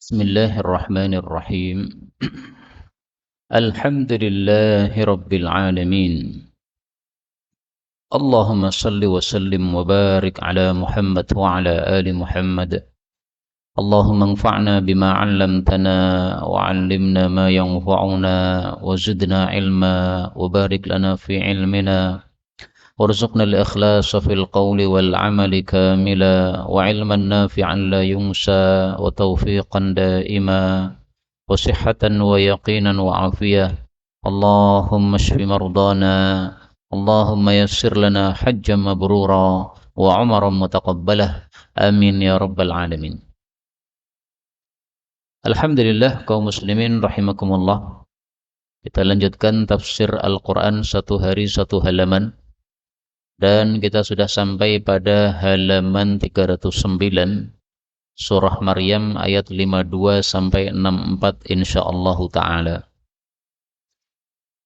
Bismillahirrahmanirrahim. Alhamdulillahi rabbil alamin. Allahumma salli wa sallim wa barik ala Muhammad wa ala ali Muhammad. Allahumma anfa'na bima 'allamtana wa 'allimna ma yanfa'una wa zidna ilma wa barik lana fi ilmina warzuqna al-ikhlasa fil qawli wal 'amali kamila wa 'ilman nafi'an la yunsa wa tawfiqan daima وصحة ويقينا وعافية. اللهم اشف مرضانا، اللهم يسر لنا حجا مبرورا وعمرا متقبلا، آمين يا رب العالمين. Alhamdulillah kaum muslimin rahimakumullah. Kita lanjutkan tafsir Al-Quran satu hari satu halaman. Dan kita sudah sampai pada halaman 309 Surah Maryam ayat 52 sampai 64 insyaallah taala.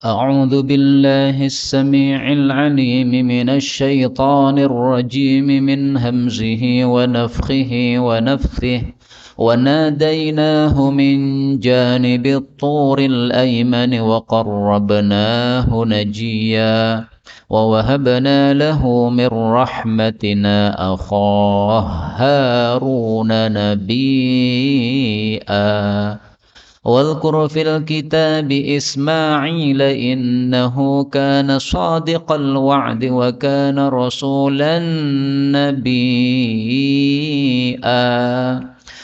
A'udzu billahi as-sami'il 'alim minasy syaithanir rajim min hamzihi wa nafthihi wa nafthihi wa nadainahu min janibit turil ayman wa qarrabnahu najiya ووهبنا له من رحمتنا أخاه هارون نبيا واذكر في الكتاب إسماعيل إنه كان صادق الوعد وكان رسولا نبيا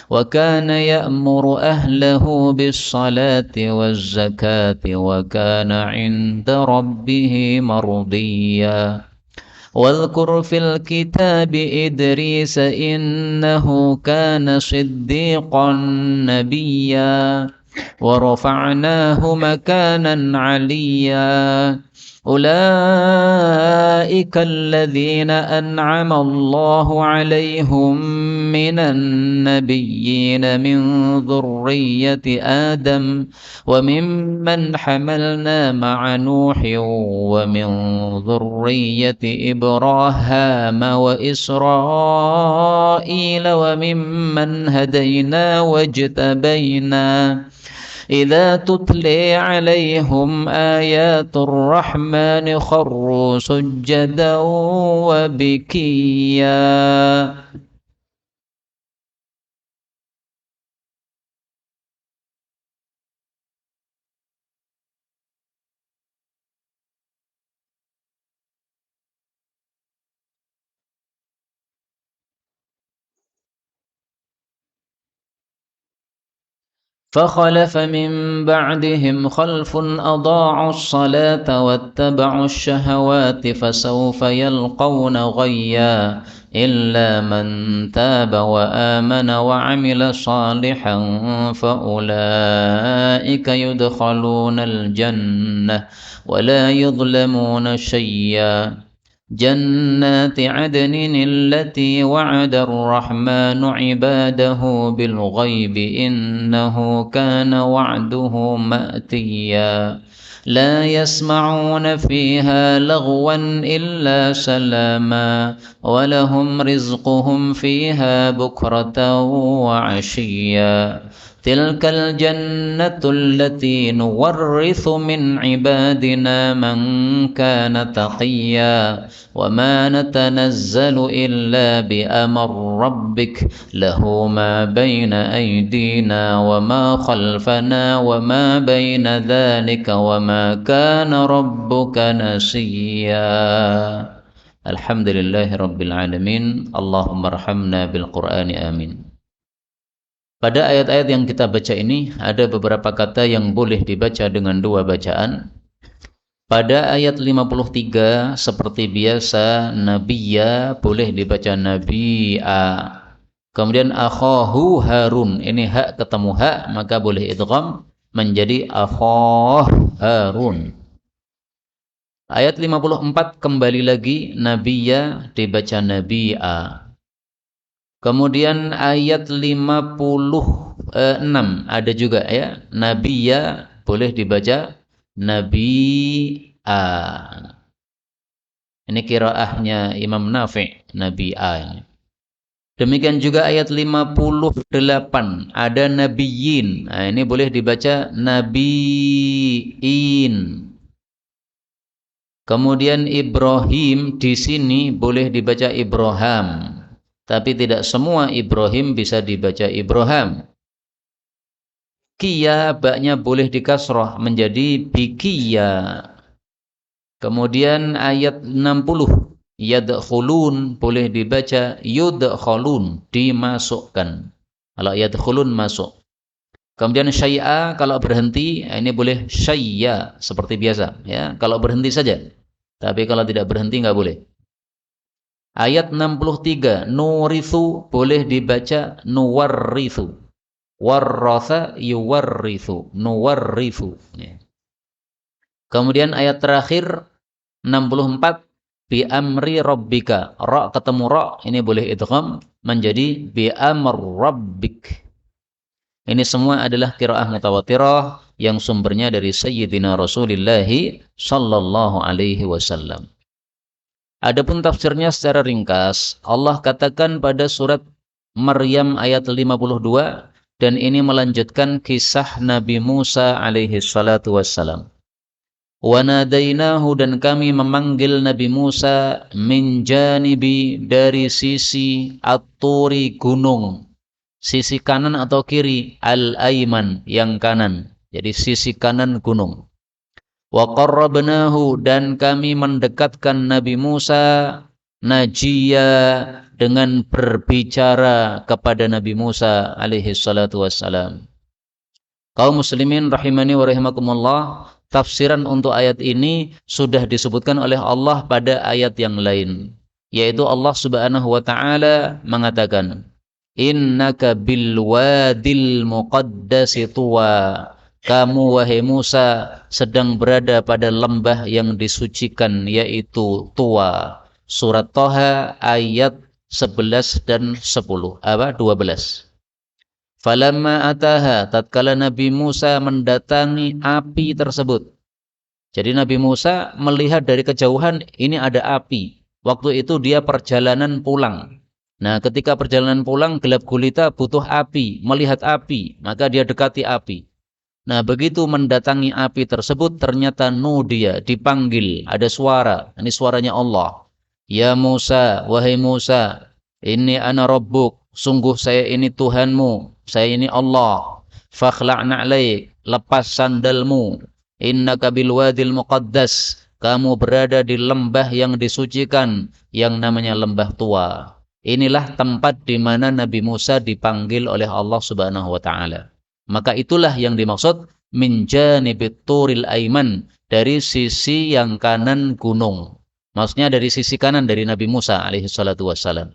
وكان يأمر أهله بالصلاة والزكاة وكان عند ربه مرضيا واذكر في الكتاب إدريس إنه كان صديقا نبيا ورفعناه مكانا عليا أولئك الذين أنعم الله عليهم من النبيين من ذرية آدم وممن حملنا مع نوح ومن ذرية إبراهام وإسرائيل وممن هدينا واجتبينا إذا تتلي عليهم آيات الرحمن خروا سجدا وبكيا. فخلف من بعدهم خلف أضاعوا الصلاة واتبعوا الشهوات فسوف يلقون غيا إلا من تاب وآمن وعمل صالحا فأولئك يدخلون الجنة ولا يظلمون شيئا جنات عدن التي وعد الرحمن عباده بالغيب إنه كان وعده مأتيا لا يسمعون فيها لغوا إلا سلاما ولهم رزقهم فيها بكرة وعشيا تلك الجنة التي نورث من عبادنا من كان تقيا وما نتنزل إلا بأمر ربك له ما بين أيدينا وما خلفنا وما بين ذلك وما كان ربك نسيا. Alhamdulillahi Rabbil Alamin. Allahumma arhamna bil Qur'ani amin. Pada ayat-ayat yang kita baca ini ada beberapa kata yang boleh dibaca dengan dua bacaan. Pada ayat 53 seperti biasa Nabiya boleh dibaca Nabi'a. Kemudian akhahu Harun, ini hak ketemu hak maka boleh idgham menjadi akhah Harun. Ayat 54 kembali lagi Nabiya dibaca Nabi'a. Kemudian ayat 56 ada juga ya, Nabiya boleh dibaca Nabi'a. Ini qiraahnya Imam Nafi', Nabi'a. Demikian juga ayat 58 ada nabiyyin. Nah, ini boleh dibaca nabiin. Kemudian Ibrahim di sini boleh dibaca Ibrahim. Tapi tidak semua Ibrahim bisa dibaca Ibrahim. Kia baknya boleh dikasrah menjadi bikiya. Kemudian ayat 60 yadkhulun boleh dibaca yudkhulun, dimasukkan. Kalau yadkhulun masuk. Kemudian syai'a kalau berhenti ini boleh syai'a seperti biasa ya, kalau berhenti saja. Tapi kalau tidak berhenti nggak boleh. Ayat 63 nurithu boleh dibaca nuwarrithu. Warratha yuwarrithu, nuwarrithu ya. Kemudian ayat terakhir 64 bi amri rabbika. Ra ketemu ra ini boleh idgham menjadi bi amr rabbik. Ini semua adalah qiraah mutawatirah yang sumbernya dari Sayyidina Rasulullah sallallahu alaihi wasallam. Adapun tafsirnya secara ringkas, Allah katakan pada surat Maryam ayat 52 dan ini melanjutkan kisah Nabi Musa alaihi salatu wassalam. Wa nadainahu dan kami memanggil Nabi Musa min janibi dari sisi at-turi gunung. Sisi kanan atau kiri al-aiman yang kanan. Jadi sisi kanan gunung. Wa qarrabnahu dan kami mendekatkan Nabi Musa najiya dengan berbicara kepada Nabi Musa alaihi salatu wassalam. Kaum muslimin rahimani wa rahimakumullah, tafsiran untuk ayat ini sudah disebutkan oleh Allah pada ayat yang lain, yaitu Allah Subhanahu wa taala mengatakan innaka bil wadil muqaddasi tuwa. Kamu wahai Musa sedang berada pada lembah yang disucikan yaitu Tuwa. Surat Thaha ayat 11 dan 10. 12. Falamma ataha tatkala Nabi Musa mendatangi api tersebut. Jadi Nabi Musa melihat dari kejauhan ini ada api. Waktu itu dia perjalanan pulang. Nah, ketika perjalanan pulang gelap gulita butuh api, melihat api, maka dia dekati api. Nah, begitu mendatangi api tersebut ternyata nudia, dipanggil, ada suara. Ini suaranya Allah. Ya Musa, wahai Musa, ini ana rabbuk, sungguh saya ini Tuhanmu, saya ini Allah. Fakhla'na alaik, lepas sandalmu. Innaka bil wadil muqaddas, kamu berada di lembah yang disucikan, yang namanya lembah Tua. Inilah tempat di mana Nabi Musa dipanggil oleh Allah Subhanahu wa taala. Maka itulah yang dimaksud min janibit turil aiman, dari sisi yang kanan gunung. Maksudnya dari sisi kanan dari Nabi Musa alaihi salatu wassalam.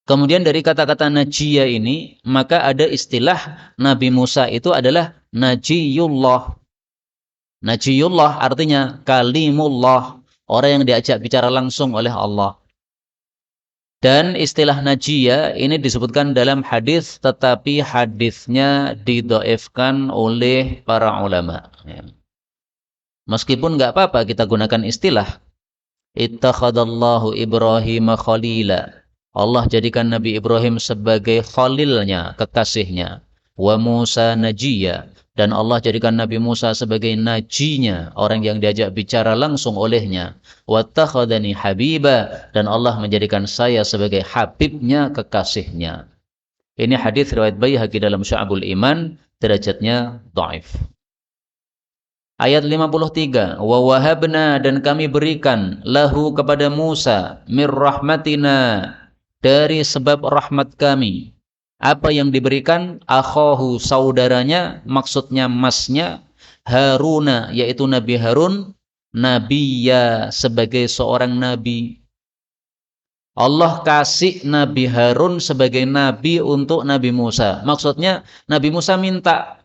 Kemudian dari kata-kata najiyah ini, maka ada istilah Nabi Musa itu adalah najiyullah. Najiyullah artinya kalimullah, orang yang diajak bicara langsung oleh Allah. Dan istilah najiyah ini disebutkan dalam hadis, tetapi hadisnya didhaifkan oleh para ulama. Meskipun nggak apa-apa kita gunakan istilah. Ittakhadallahu Ibrahim khalila. Allah jadikan Nabi Ibrahim sebagai khalilnya, kekasihnya. Wa Musa najiyah. Dan Allah jadikan Nabi Musa sebagai najinya, orang yang diajak bicara langsung olehnya. Wattakhadani habiba, dan Allah menjadikan saya sebagai habibnya, kekasihnya. Ini hadis riwayat Baihaqi dalam Syu'abul Iman, derajatnya dhaif. Ayat 53, wa wahabna dan kami berikan lahu kepada Musa mir rahmatina, dari sebab rahmat kami. Apa yang diberikan? Akhahu, saudaranya, maksudnya masnya, Haruna, yaitu Nabi Harun, nabiya, sebagai seorang nabi. Allah kasih Nabi Harun sebagai nabi untuk Nabi Musa. Maksudnya Nabi Musa minta,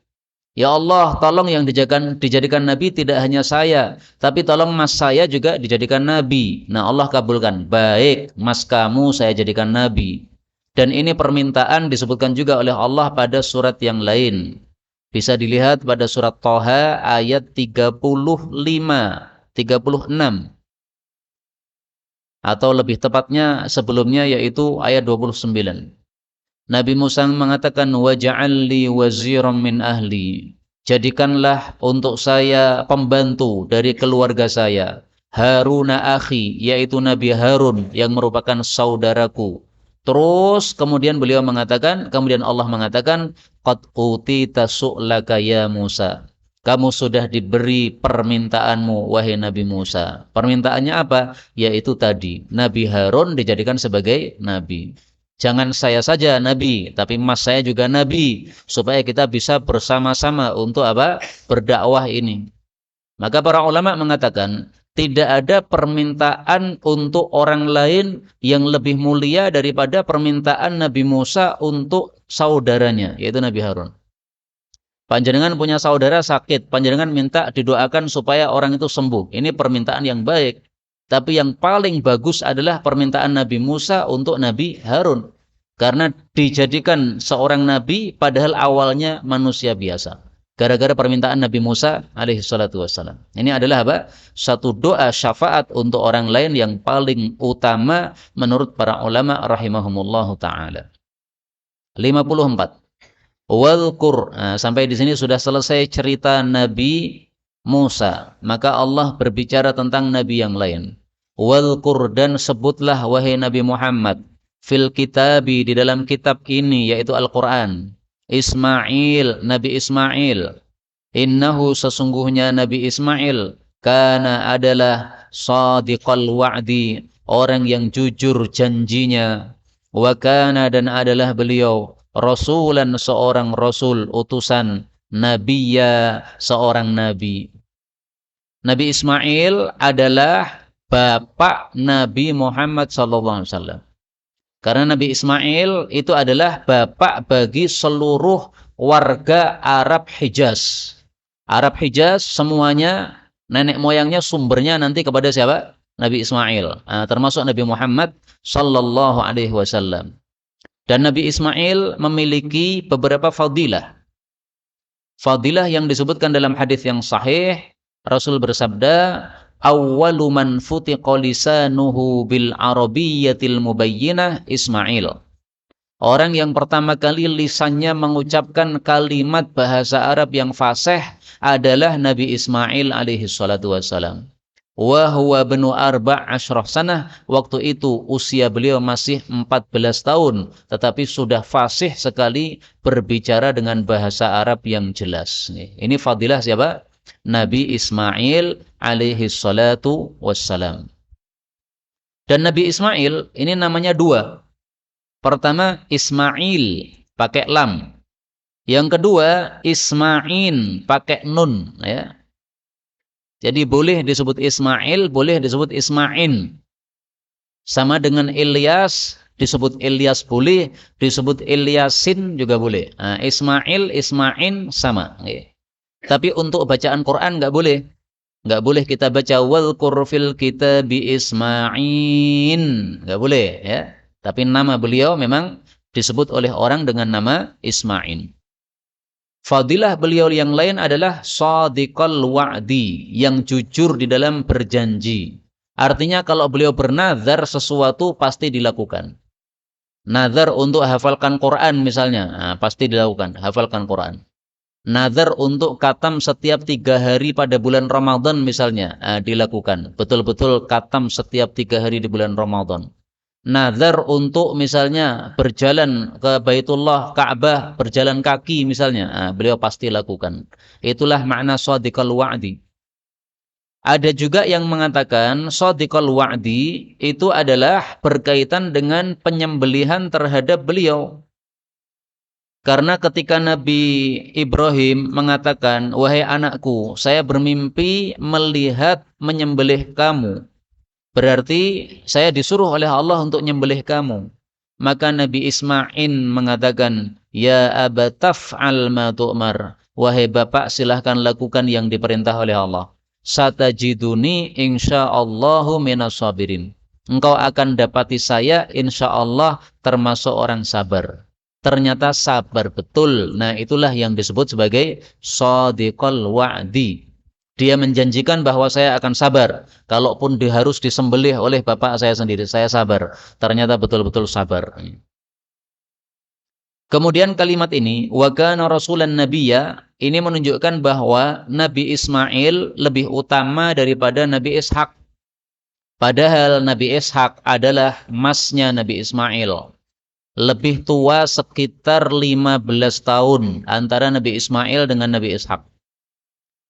ya Allah, tolong yang dijadikan nabi tidak hanya saya, tapi tolong mas saya juga dijadikan nabi. Nah, Allah kabulkan. Baik, mas kamu saya jadikan nabi. Dan ini permintaan disebutkan juga oleh Allah pada surat yang lain. Bisa dilihat pada surat Thaha ayat 35, 36. atau lebih tepatnya sebelumnya yaitu ayat 29. Nabi Musa mengatakan waj'al li waziran min ahli. Jadikanlah untuk saya pembantu dari keluarga saya. Haruna akhi, yaitu Nabi Harun yang merupakan saudaraku. Terus kemudian beliau mengatakan, kemudian Allah mengatakan, qad utita su'laka ya Musa. Kamu sudah diberi permintaanmu wahai Nabi Musa. Permintaannya apa? Yaitu tadi, Nabi Harun dijadikan sebagai nabi. Jangan saya saja nabi, tapi mas saya juga nabi, supaya kita bisa bersama-sama untuk apa? Berdakwah ini. Maka para ulama mengatakan, tidak ada permintaan untuk orang lain yang lebih mulia daripada permintaan Nabi Musa untuk saudaranya, yaitu Nabi Harun. Panjenengan punya saudara sakit, panjenengan minta didoakan supaya orang itu sembuh. Ini permintaan yang baik. Tapi yang paling bagus adalah permintaan Nabi Musa untuk Nabi Harun. Karena dijadikan seorang nabi padahal awalnya manusia biasa. Gara-gara permintaan Nabi Musa alaihi salatu wassalam. Ini adalah apa? Satu doa syafaat untuk orang lain yang paling utama menurut para ulama rahimahumullahu ta'ala. 54. Walqur. Nah, sampai di sini sudah selesai cerita Nabi Musa. Maka Allah berbicara tentang nabi yang lain. Walqur, dan sebutlah wahai Nabi Muhammad fil kitabi, di dalam kitab ini yaitu Al-Quran, Ismail, Nabi Ismail. Innahu, sesungguhnya Nabi Ismail, kana adalah sadiqal wa'di, orang yang jujur janjinya. Wa kana, dan adalah beliau rasulan, seorang rasul, utusan, nabiyya, seorang nabi. Nabi Ismail adalah bapak Nabi Muhammad SAW. Karena Nabi Ismail itu adalah bapak bagi seluruh warga Arab Hijaz. Arab Hijaz semuanya nenek moyangnya sumbernya nanti kepada siapa? Nabi Ismail. Termasuk Nabi Muhammad sallallahu alaihi wasallam. Dan Nabi Ismail memiliki beberapa fadilah. Fadilah yang disebutkan dalam hadis yang sahih, Rasul bersabda, awwalu man futiqa lisanuhu bil arabiyyatil mubayyinah Ismail. Orang yang pertama kali lisannya mengucapkan kalimat bahasa Arab yang fasih adalah Nabi Ismail alaihi salatu wassalam. Wa huwa bnu arba' asyrah sanah. Waktu itu usia beliau masih 14 tahun, tetapi sudah fasih sekali berbicara dengan bahasa Arab yang jelas. Ini fadilah siapa? Nabi Ismail alaihi salatu wassalam. Dan Nabi Ismail ini namanya dua. Pertama Ismail pakai lam. Yang kedua Ismain pakai nun, ya. Jadi boleh disebut Ismail, boleh disebut Ismain. Sama dengan Ilyas, disebut Ilyas boleh, disebut Ilyasin juga boleh. Ismail, Ismain sama. Tapi untuk bacaan Quran nggak boleh. Nggak boleh kita baca walqur fil kitabi Ismain. Nggak boleh, ya. Tapi nama beliau memang disebut oleh orang dengan nama Ismain. Fadilah beliau yang lain adalah shadiqal wa'di, yang jujur di dalam berjanji. Artinya kalau beliau bernazar sesuatu pasti dilakukan. Nazar untuk hafalkan Quran misalnya, pasti dilakukan, hafalkan Quran. Nazar untuk khatam setiap 3 hari pada bulan Ramadan misalnya, dilakukan. Betul-betul khatam setiap 3 hari di bulan Ramadan. Nazar untuk misalnya berjalan ke Baitullah, Ka'bah, berjalan kaki misalnya, beliau pasti lakukan. Itulah makna shadiqal wa'di. Ada juga yang mengatakan shadiqal wa'di itu adalah berkaitan dengan penyembelihan terhadap beliau. Karena ketika Nabi Ibrahim mengatakan, wahai anakku, saya bermimpi melihat menyembelih kamu. Berarti saya disuruh oleh Allah untuk menyembelih kamu. Maka Nabi Ismail mengatakan, ya abataf'al ma tu'mar. Wahai bapak, silahkan lakukan yang diperintah oleh Allah. Satajiduni insyaallahu minas sabirin. Engkau akan dapati saya insyaallah termasuk orang sabar. Ternyata sabar betul. Nah, itulah yang disebut sebagai shadiqal wa'di. Dia menjanjikan bahwa saya akan sabar. Kalaupun harus disembelih oleh bapak saya sendiri, saya sabar. Ternyata betul-betul sabar. Kemudian kalimat ini, wa kana rasulan nabiyya, ini menunjukkan bahwa Nabi Ismail lebih utama daripada Nabi Ishak. Padahal Nabi Ishak adalah masnya Nabi Ismail. Lebih tua sekitar 15 tahun antara Nabi Ismail dengan Nabi Ishak.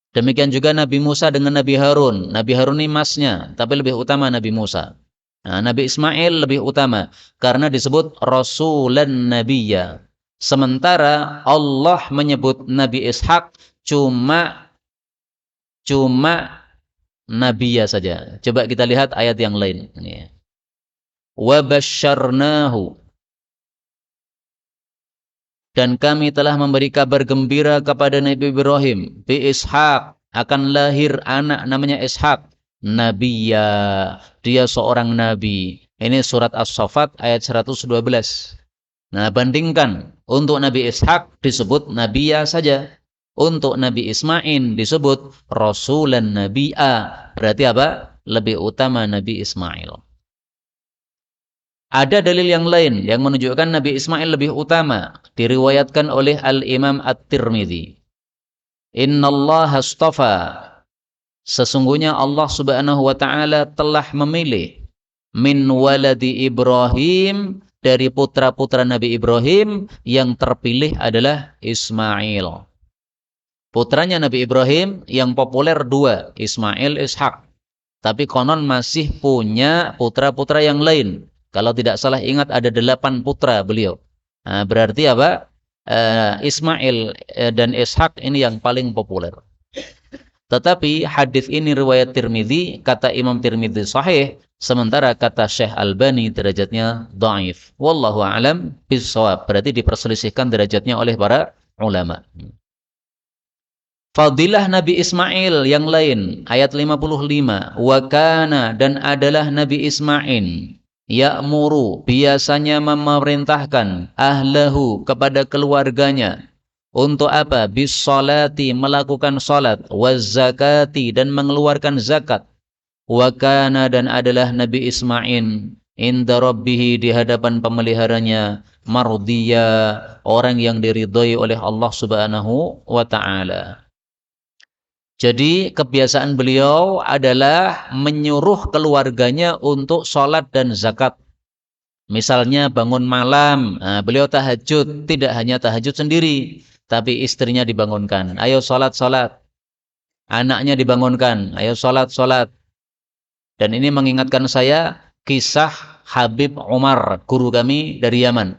Demikian juga Nabi Musa dengan Nabi Harun. Nabi Harun ini masnya, tapi lebih utama Nabi Musa. Nah, Nabi Ismail lebih utama karena disebut Rasulan Nabiyya. Sementara Allah menyebut Nabi Ishak cuma Nabiyya saja. Coba kita lihat ayat yang lain. Wa basyarnahu, dan kami telah memberi kabar gembira kepada Nabi Ibrahim bi Ishak, akan lahir anak namanya Ishak, Nabiyya, dia seorang nabi. Ini surat As-Saffat ayat 112. Nah, bandingkan, untuk Nabi Ishak disebut Nabiyya saja. Untuk Nabi Ismail disebut Rasulan Nabiyya. Berarti apa? Lebih utama Nabi Ismail. Ada dalil yang lain yang menunjukkan Nabi Ismail lebih utama. Diriwayatkan oleh Al-Imam At-Tirmidzi. Innallaha astafa, sesungguhnya Allah subhanahu wa ta'ala telah memilih min waladi Ibrahim, dari putra-putra Nabi Ibrahim yang terpilih adalah Ismail. Putranya Nabi Ibrahim yang populer dua, Ismail, Ishak. Tapi konon masih punya putra-putra yang lain. Kalau tidak salah ingat ada 8 putra beliau. Nah, berarti apa? Ismail dan Ishak ini yang paling populer. Tetapi hadis ini riwayat Tirmidzi, kata Imam Tirmidzi sahih, sementara kata Syekh Albani derajatnya dhaif. Wallahu a'lam bishawab. Berarti diperselisihkan derajatnya oleh para ulama. Fadilah Nabi Ismail yang lain, ayat 55. Wa kana, dan adalah Nabi Ismail ya'muru, biasanya memerintahkan, ahlahu, kepada keluarganya, untuk apa? Bis salati, melakukan salat, waz zakati, dan mengeluarkan zakat. Wa kana, dan adalah Nabi Ismail inda rabbihi, di hadapan pemeliharanya, mardiya, orang yang diridhai oleh Allah subhanahu wa ta'ala. Jadi kebiasaan beliau adalah menyuruh keluarganya untuk sholat dan zakat. Misalnya bangun malam, beliau tahajud, tidak hanya tahajud sendiri, tapi istrinya dibangunkan, ayo sholat. Anaknya dibangunkan, ayo sholat. Dan ini mengingatkan saya kisah Habib Umar, guru kami dari Yaman.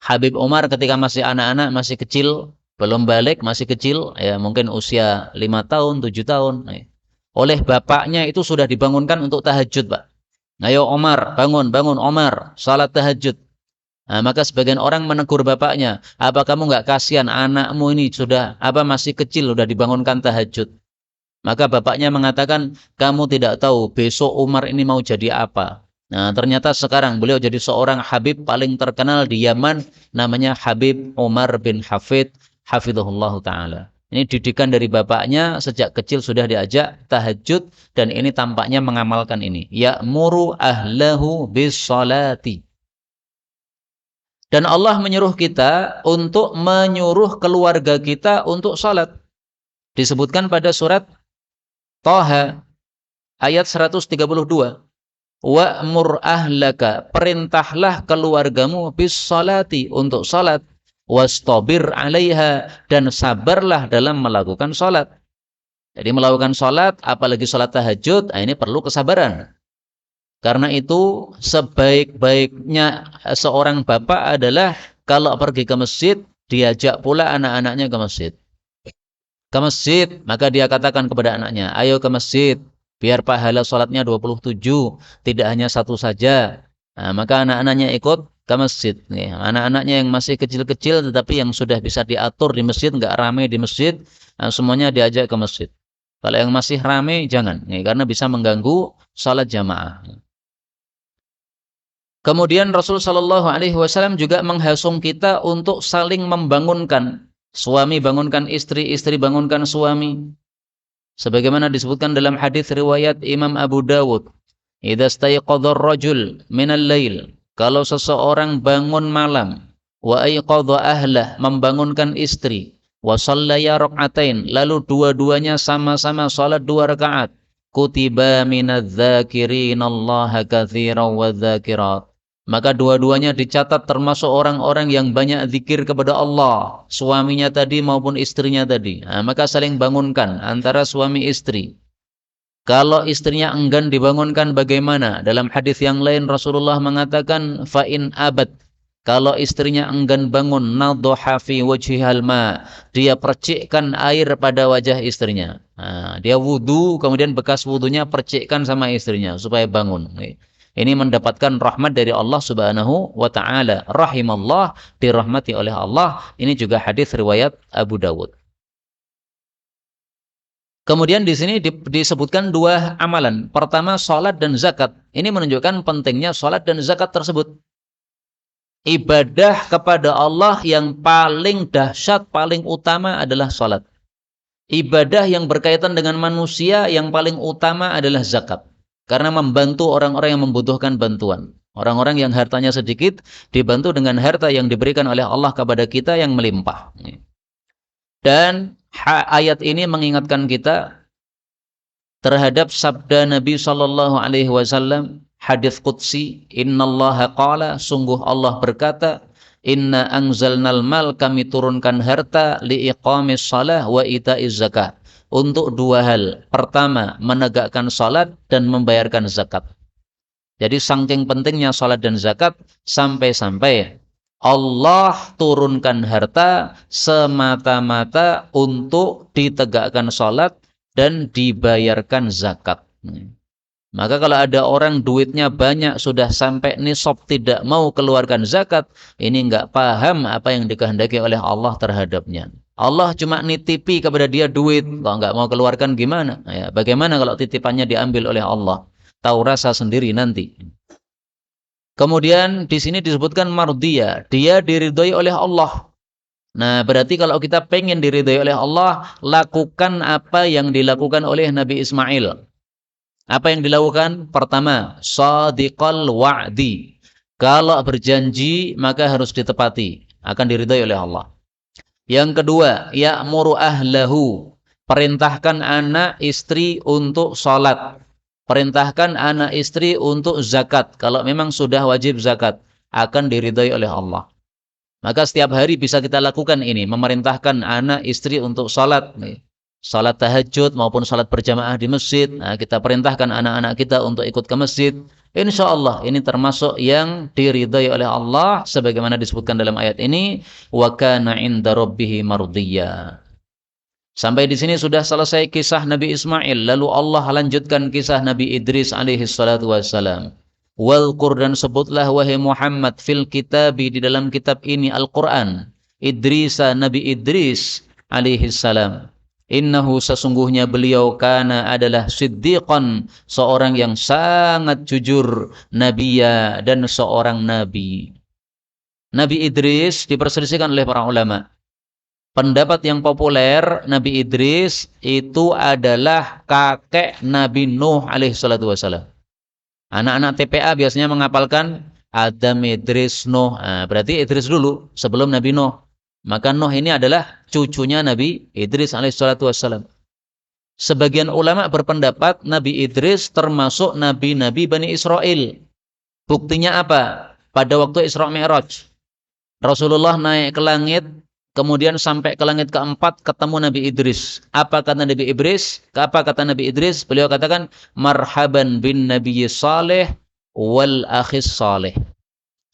Habib Umar ketika masih anak-anak, masih kecil, belum balik, masih kecil, ya mungkin usia 5 tahun, 7 tahun. Oleh bapaknya itu sudah dibangunkan untuk tahajud, Pak. Ayo Omar, bangun Omar, salat tahajud. Nah, maka sebagian orang menegur bapaknya, apa kamu nggak kasihan anakmu ini sudah masih kecil, sudah dibangunkan tahajud. Maka bapaknya mengatakan, kamu tidak tahu besok Umar ini mau jadi apa. Nah, ternyata sekarang beliau jadi seorang Habib paling terkenal di Yaman, namanya Habib Umar bin Hafid, hafidhahullah ta'ala. Ini didikan dari bapaknya, sejak kecil sudah diajak tahajud, dan ini tampaknya mengamalkan ini. Ya'muru ahlahu bis salati. Dan Allah menyuruh kita untuk menyuruh keluarga kita untuk salat. Disebutkan pada surat Thaha ayat 132. Wa'mur ahlaka, perintahlah keluargamu bis salati, untuk salat. Wastabir 'alaiha, dan sabarlah dalam melakukan salat. Jadi melakukan salat, apalagi salat tahajud, ini perlu kesabaran. Karena itu sebaik-baiknya seorang bapak adalah kalau pergi ke masjid, diajak pula anak-anaknya ke masjid. Ke masjid, maka dia katakan kepada anaknya, ayo ke masjid, biar pahala salatnya 27, tidak hanya satu saja. Nah, maka anak-anaknya ikut ke masjid. Anak-anaknya yang masih kecil-kecil tetapi yang sudah bisa diatur di masjid, nggak ramai di masjid, semuanya diajak ke masjid. Kalau yang masih ramai jangan, karena bisa mengganggu salat jamaah. Kemudian Rasul Shallallahu Alaihi Wasallam juga menghasung kita untuk saling membangunkan. Suami bangunkan istri, istri bangunkan suami. Sebagaimana disebutkan dalam hadis riwayat Imam Abu Dawud, "Idza stayqadha ar-rajul minal lail," kalau seseorang bangun malam, wa ayqadha ahlah, membangunkan istri, wa shallaya rak'atain, lalu dua-duanya sama-sama salat 2 rakaat, kutiba minadz-dzakirinallaha katsiran wadz-dzakirat, maka dua-duanya dicatat termasuk orang-orang yang banyak zikir kepada Allah, suaminya tadi maupun istrinya tadi. Nah, maka saling bangunkan antara suami istri. Kalau istrinya enggan dibangunkan bagaimana? Dalam hadis yang lain Rasulullah mengatakan, fa in abad, kalau istrinya enggan bangun, nadhaha fi wajhihal ma, dia percikkan air pada wajah istrinya. Nah, dia wudu, kemudian bekas wudunya percikkan sama istrinya supaya bangun. Ini mendapatkan rahmat dari Allah Subhanahu wa taala. Rahimallah, dirahmati oleh Allah. Ini juga hadis riwayat Abu Dawud. Kemudian di sini disebutkan 2 amalan. Pertama, salat dan zakat. Ini menunjukkan pentingnya salat dan zakat tersebut. Ibadah kepada Allah yang paling dahsyat, paling utama adalah salat. Ibadah yang berkaitan dengan manusia yang paling utama adalah zakat. Karena membantu orang-orang yang membutuhkan bantuan. Orang-orang yang hartanya sedikit dibantu dengan harta yang diberikan oleh Allah kepada kita yang melimpah. Dan ayat ini mengingatkan kita terhadap sabda Nabi sallallahu alaihi wasallam, hadis qudsi, innallaha qala, sungguh Allah berkata, inna anzalnal mal, kami turunkan harta, liiqamis shalah wa itaiz zakah, untuk 2 hal. Pertama, menegakkan salat dan membayarkan zakat. Jadi saking pentingnya salat dan zakat sampai-sampai Allah turunkan harta semata-mata untuk ditegakkan salat dan dibayarkan zakat. Maka kalau ada orang duitnya banyak, sudah sampai nisab tidak mau keluarkan zakat, ini enggak paham apa yang dikehendaki oleh Allah terhadapnya. Allah cuma nitipi kepada dia duit, kalau enggak mau keluarkan gimana? Ya, bagaimana kalau titipannya diambil oleh Allah? Tahu rasa sendiri nanti. Kemudian di sini disebutkan mardiyah, dia diridhoi oleh Allah. Nah, berarti kalau kita pengen diridhoi oleh Allah, lakukan apa yang dilakukan oleh Nabi Ismail. Apa yang dilakukan? Pertama, shadiqal wa'di. Kalau berjanji, maka harus ditepati. Akan diridhoi oleh Allah. Yang kedua, ya'muru ahlahu. Perintahkan anak istri untuk sholat. Perintahkan anak istri untuk zakat. Kalau memang sudah wajib zakat, akan diridhoi oleh Allah. Maka setiap hari bisa kita lakukan ini, memerintahkan anak istri untuk sholat. Sholat tahajud maupun sholat berjamaah di masjid. Nah, kita perintahkan anak-anak kita untuk ikut ke masjid. Insya Allah ini termasuk yang diridhai oleh Allah, sebagaimana disebutkan dalam ayat ini, wa kana 'inda rabbih mardiyya. Sampai di sini sudah selesai kisah Nabi Ismail, lalu Allah lanjutkan kisah Nabi Idris alaihi salatu wassalam. Wal Qur'an, sebutlah wahai Muhammad, fil kitabi, di dalam kitab ini Al-Qur'an, Idrisa, Nabi Idris alaihi salam. Innahu, sesungguhnya beliau, kana, adalah siddiqan, seorang yang sangat jujur, nabiyya, dan seorang nabi. Nabi Idris diperselisihkan oleh para ulama. Pendapat yang populer, Nabi Idris itu adalah kakek Nabi Nuh alaihi salatu wassalam. Anak-anak TPA biasanya menghafalkan Adam, Idris, Nuh. Nah, berarti Idris dulu sebelum Nabi Nuh. Maka Nuh ini adalah cucunya Nabi Idris alaihissalatu wassalam. Sebagian ulama berpendapat Nabi Idris termasuk nabi-nabi Bani Israel. Buktinya apa? Pada waktu Isra Mi'raj, Rasulullah naik ke langit, kemudian sampai ke langit keempat ketemu Nabi Idris. Apa kata Nabi Idris? Apa kata Nabi Idris? Beliau katakan, marhaban bin nabiyyi salih wal akhis salih.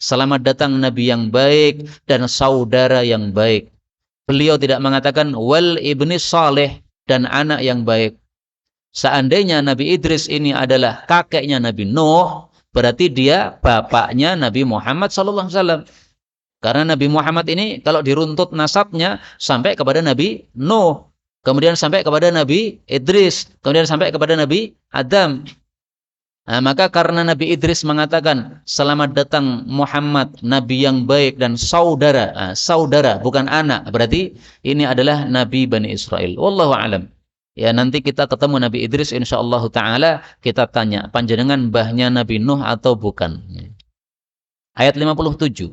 Selamat datang Nabi yang baik dan saudara yang baik. Beliau tidak mengatakan wal ibni salih, dan anak yang baik. Seandainya Nabi Idris ini adalah kakeknya Nabi Nuh, berarti dia bapaknya Nabi Muhammad SAW. Karena Nabi Muhammad ini kalau diruntut nasabnya sampai kepada Nabi Nuh, kemudian sampai kepada Nabi Idris, kemudian sampai kepada Nabi Adam. Nah, maka karena Nabi Idris mengatakan selamat datang Muhammad, Nabi yang baik dan saudara. Nah, saudara bukan anak, berarti ini adalah Nabi Bani Israel. Wallahu a'lam. Ya nanti kita ketemu Nabi Idris insyaallah taala, kita tanya panjenengan mbahnya Nabi Nuh atau bukan. Ayat 57.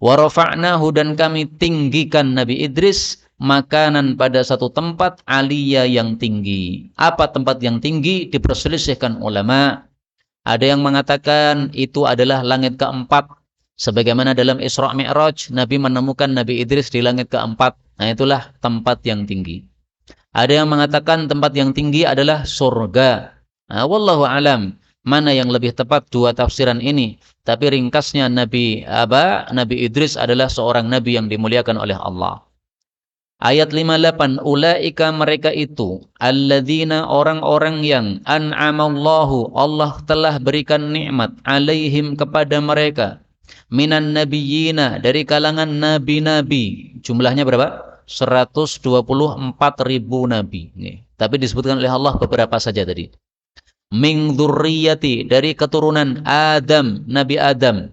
Wa rafa'nahu, dan kami tinggikan Nabi Idris makanan pada satu tempat aliyah yang tinggi. Apa tempat yang tinggi? Diperselisihkan ulama. Ada yang mengatakan itu adalah langit keempat. Sebagaimana dalam Isra Mi'raj, Nabi menemukan Nabi Idris di langit keempat. Nah itulah tempat yang tinggi. Ada yang mengatakan tempat yang tinggi adalah surga. Nah, wallahu alam, mana yang lebih tepat dua tafsiran ini. Tapi ringkasnya Nabi Idris adalah seorang nabi yang dimuliakan oleh Allah. Ayat 58, ulaika mereka itu alladzina orang-orang yang an'amallahu Allah telah berikan nikmat alaihim kepada mereka minan nabiyyina dari kalangan nabi-nabi. Jumlahnya berapa? 124.000 nabi. Nih. Tapi disebutkan oleh Allah beberapa saja tadi. Min dzurriyyati, dari keturunan Adam, Nabi Adam.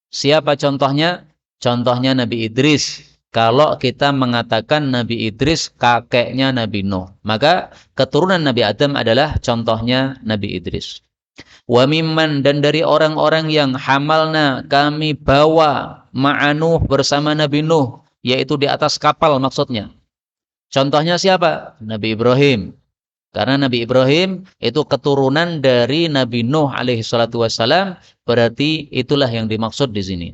Siapa contohnya? Contohnya Nabi Idris. Kalau kita mengatakan Nabi Idris kakeknya Nabi Nuh, maka keturunan Nabi Adam adalah contohnya Nabi Idris. Wa mimman, dan dari orang-orang yang hamalna kami bawa ma'anuh bersama Nabi Nuh, yaitu di atas kapal maksudnya. Contohnya siapa? Nabi Ibrahim. Karena Nabi Ibrahim itu keturunan dari Nabi Nuh alaihi salatu wassalam, berarti itulah yang dimaksud di sini.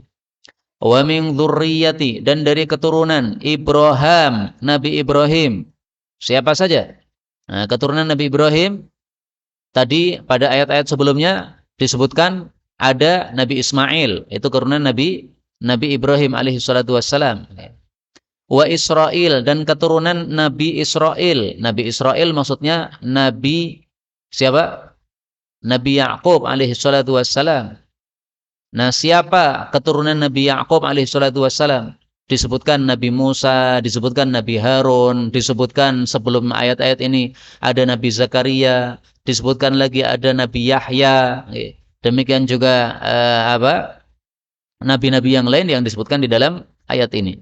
Wa min dzurriyyati, dan dari keturunan Ibrahim, Nabi Ibrahim. Siapa saja? Nah, keturunan Nabi Ibrahim tadi pada ayat-ayat sebelumnya disebutkan ada Nabi Ismail, itu keturunan Nabi Ibrahim alaihi salatu wassalam. Wa Israel, dan keturunan Nabi Israel. Nabi Israel maksudnya Nabi siapa? Nabi Ya'qub alaihi salatu wassalam. Nah, siapa keturunan Nabi Ya'qub alaihi salatu wassalam? Disebutkan Nabi Musa, disebutkan Nabi Harun, disebutkan sebelum ayat-ayat ini ada Nabi Zakaria, disebutkan lagi ada Nabi Yahya. Demikian juga nabi-nabi yang lain yang disebutkan di dalam ayat ini.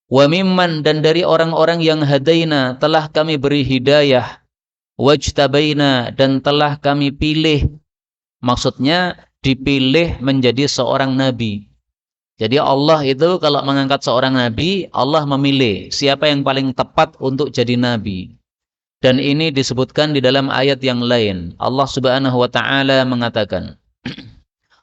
Wa mimman, dan dari orang-orang yang hadaina telah kami beri hidayah, wajtabaina, dan telah kami pilih. Maksudnya dipilih menjadi seorang nabi. Jadi Allah itu kalau mengangkat seorang nabi, Allah memilih siapa yang paling tepat untuk jadi nabi. Dan ini disebutkan di dalam ayat yang lain. Allah Subhanahu wa taala mengatakan,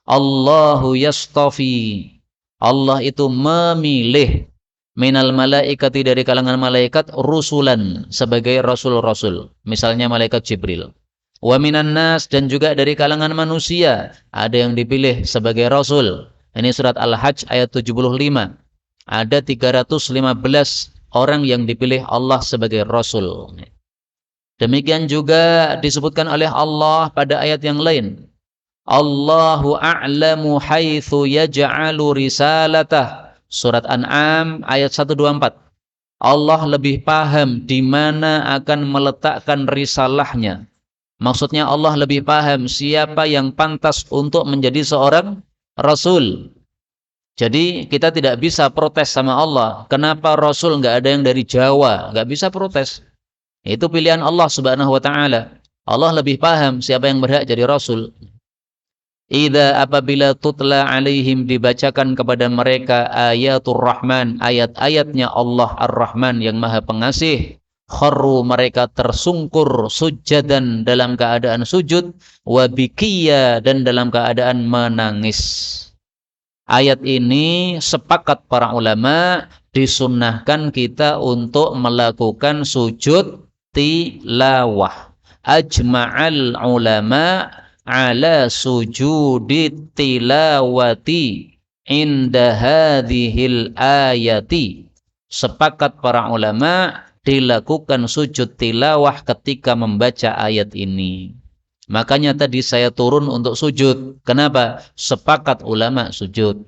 Allahu yastafi. Allah itu memilih minal malaikati, dari kalangan malaikat, rusulan, sebagai rasul-rasul. Misalnya malaikat Jibril. Wa minan nas, dan juga dari kalangan manusia ada yang dipilih sebagai rasul. Ini surat Al-Hajj ayat 75. Ada 315 orang yang dipilih Allah sebagai rasul. Demikian juga disebutkan oleh Allah pada ayat yang lain. Allahu a'lamu haitsu yaj'alu risalatah. Surat An'am ayat 124. Allah lebih paham di mana akan meletakkan risalahnya. Maksudnya Allah lebih paham siapa yang pantas untuk menjadi seorang rasul. Jadi kita tidak bisa protes sama Allah. Kenapa rasul nggak ada yang dari Jawa? Nggak bisa protes. Itu pilihan Allah Subhanahu wa taala. Allah lebih paham siapa yang berhak jadi rasul. Idza, apabila tutla alaihim, dibacakan kepada mereka ayatul Rahman, ayat-ayatnya Allah Ar-Rahman yang Maha Pengasih, kharru, mereka tersungkur sujadan, dalam keadaan sujud, wa bikiya, dan dalam keadaan menangis. Ayat ini sepakat para ulama disunnahkan kita untuk melakukan sujud tilawah. Ajma'al ulama ala sujudi tilawati inda hadhil ayati. Sepakat para ulama dilakukan sujud tilawah ketika membaca ayat ini. Makanya tadi saya turun untuk sujud. Kenapa? Sepakat ulama sujud.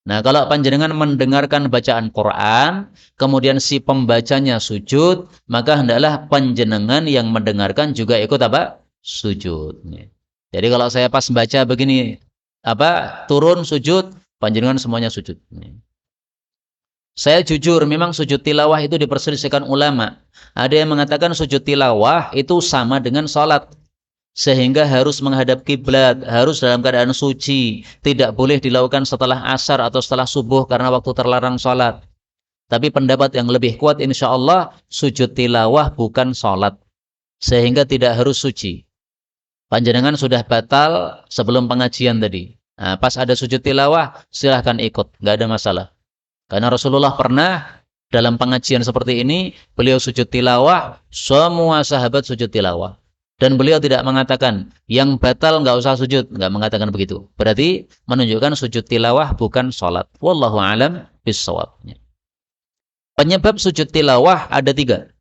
Nah, kalau panjenengan mendengarkan bacaan Quran, kemudian si pembacanya sujud, maka hendaklah panjenengan yang mendengarkan juga ikut apa? Sujud. Jadi kalau saya pas baca begini, turun sujud, panjenengan semuanya sujud. Saya jujur, memang sujud tilawah itu diperselisihkan ulama. Ada yang mengatakan sujud tilawah itu sama dengan sholat. Sehingga harus menghadap kiblat, harus dalam keadaan suci. Tidak boleh dilakukan setelah asar atau setelah subuh karena waktu terlarang sholat. Tapi pendapat yang lebih kuat insya Allah, sujud tilawah bukan sholat. Sehingga tidak harus suci. Panjenengan sudah batal sebelum pengajian tadi. Nah, pas ada sujud tilawah, silahkan ikut. Nggak ada masalah. Karena Rasulullah pernah dalam pengajian seperti ini, beliau sujud tilawah, semua sahabat sujud tilawah. Dan beliau tidak mengatakan, yang batal nggak usah sujud. Nggak mengatakan begitu. Berarti menunjukkan sujud tilawah bukan sholat. Wallahu alam bissawab. Penyebab sujud tilawah ada 3.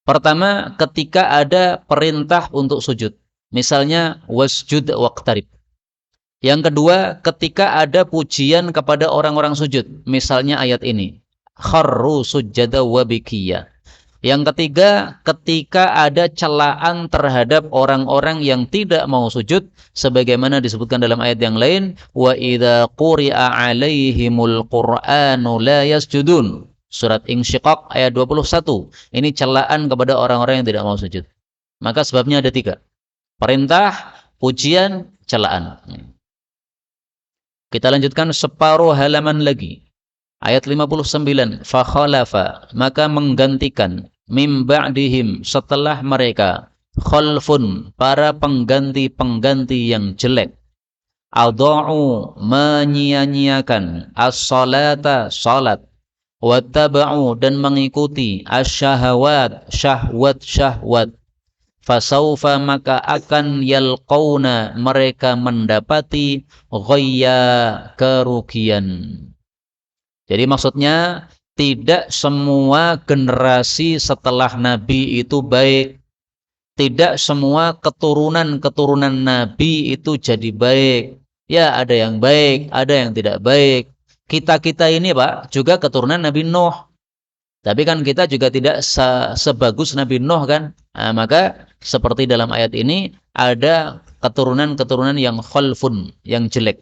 Pertama, ketika ada perintah untuk sujud. Misalnya, wasjud waqtarib. Yang kedua, ketika ada pujian kepada orang-orang sujud. Misalnya ayat ini. Kharru sujjada wa bikiya. Yang ketiga, ketika ada celaan terhadap orang-orang yang tidak mau sujud. Sebagaimana disebutkan dalam ayat yang lain. Wa idza quri'a alaihimul qur'anu la yasjudun. Surat Insyiqaq ayat 21. Ini celaan kepada orang-orang yang tidak mau sujud. Maka sebabnya ada 3. Perintah, pujian, celaan. Kita lanjutkan separuh halaman lagi. Ayat 59. Fakhalafa, maka menggantikan mim ba'dihim, setelah mereka, khalfun, para pengganti-pengganti yang jelek. Adha'u, menyia-nyiakan as-salata, salat. Wattaba'u, dan mengikuti asyahawat, syahwat-syahwat. Fasaufa, maka akan yalqauna, mereka mendapati ghayya, kerugian. Jadi maksudnya tidak semua generasi setelah Nabi itu baik. Tidak semua keturunan-keturunan Nabi itu jadi baik. Ya, ada yang baik, ada yang tidak baik. Kita-kita ini Pak juga keturunan Nabi Nuh. Tapi kan kita juga tidak sebagus Nabi Nuh kan. Nah, maka seperti dalam ayat ini ada keturunan-keturunan yang khalfun, yang jelek.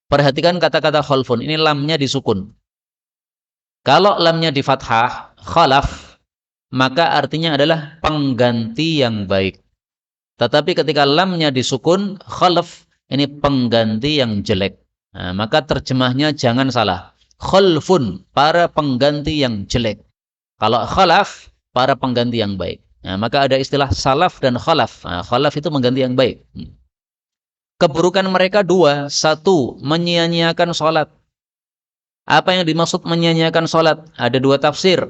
Perhatikan kata-kata khalfun, ini lamnya disukun. Kalau lamnya di fathah, khalaf, maka artinya adalah pengganti yang baik. Tetapi ketika lamnya disukun, khalaf, ini pengganti yang jelek. Nah, maka terjemahnya jangan salah. Khalfun, para pengganti yang jelek. Kalau khalaf, para pengganti yang baik. Nah, maka ada istilah salaf dan khalaf. Nah, khalaf itu mengganti yang baik. Keburukan mereka 2. 1, menyia-nyiakan sholat. Apa yang dimaksud menyia-nyiakan sholat? Ada 2 tafsir.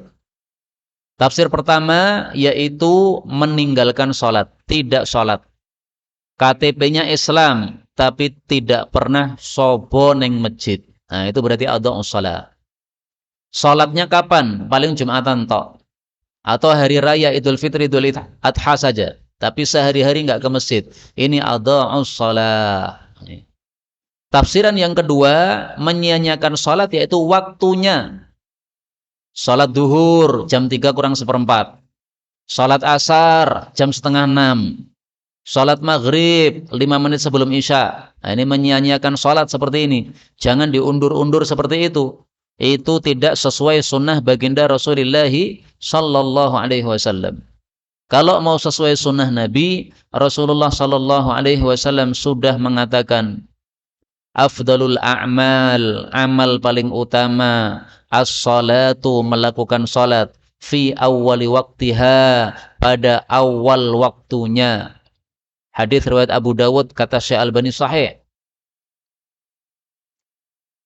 Tafsir pertama yaitu meninggalkan sholat, tidak sholat. KTP-nya Islam, tapi tidak pernah sobo neng masjid. Nah, itu berarti adha'us shalah. Sholatnya kapan? Paling Jumatan tok. Atau hari raya Idul Fitri, Idul Adha saja. Tapi sehari-hari nggak ke masjid. Ini adha'us shalah. Tafsiran yang kedua, menyia-nyiakan sholat yaitu waktunya. Sholat duhur jam 3 kurang seperempat. Sholat asar jam setengah 6. Sholat maghrib 5 menit sebelum isya. Nah, ini menyia-nyiakan sholat seperti ini. Jangan diundur-undur seperti itu. Itu tidak sesuai sunnah baginda Rasulullah sallallahu alaihi wasallam. Kalau mau sesuai sunnah Nabi, Rasulullah sallallahu alaihi wasallam sudah mengatakan, afdalul a'mal, amal paling utama, as-salatu, melakukan salat, fi awwali waktiha, pada awal waktunya. Hadis riwayat Abu Dawud, kata Syekh Albani sahih.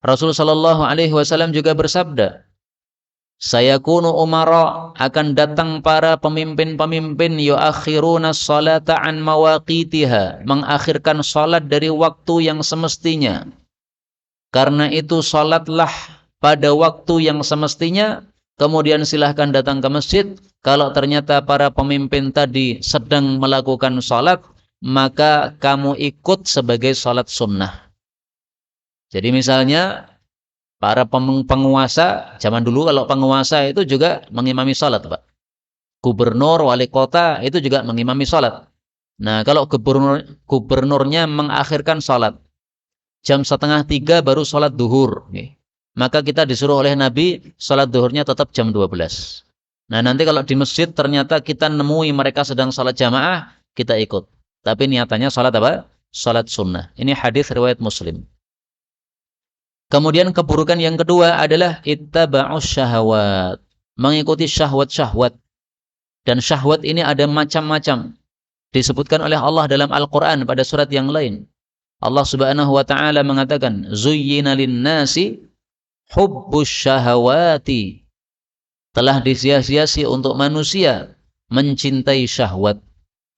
Rasul sallallahu alaihi wasallam juga bersabda, sayakunu umara, akan datang para pemimpin-pemimpin, yuakhiruna sholata an mawaqitiha, mengakhirkan salat dari waktu yang semestinya. Karena itu salatlah pada waktu yang semestinya, kemudian silahkan datang ke masjid. Kalau ternyata para pemimpin tadi sedang melakukan salat, maka kamu ikut sebagai salat sunnah. Jadi misalnya para penguasa, zaman dulu kalau penguasa itu juga mengimami salat, Pak. Gubernur, wali kota itu juga mengimami salat. Nah, kalau gubernurnya mengakhirkan salat, jam 2:30 baru salat duhur. maka kita disuruh oleh Nabi salat zuhurnya tetap jam 12. Nah, nanti kalau di masjid ternyata kita nemui mereka sedang salat jamaah, kita ikut. Tapi niatannya salat apa? Salat sunnah. Ini hadis riwayat Muslim. Kemudian keburukan yang kedua adalah ittaba'us syahawat, mengikuti syahwat-syahwat. Dan syahwat ini ada macam-macam. Disebutkan oleh Allah dalam Al-Quran pada surat yang lain. Allah Subhanahu wa taala mengatakan, "Zuyyina lin-nasi hubbus syahawati." Telah disias-siasi untuk manusia mencintai syahwat.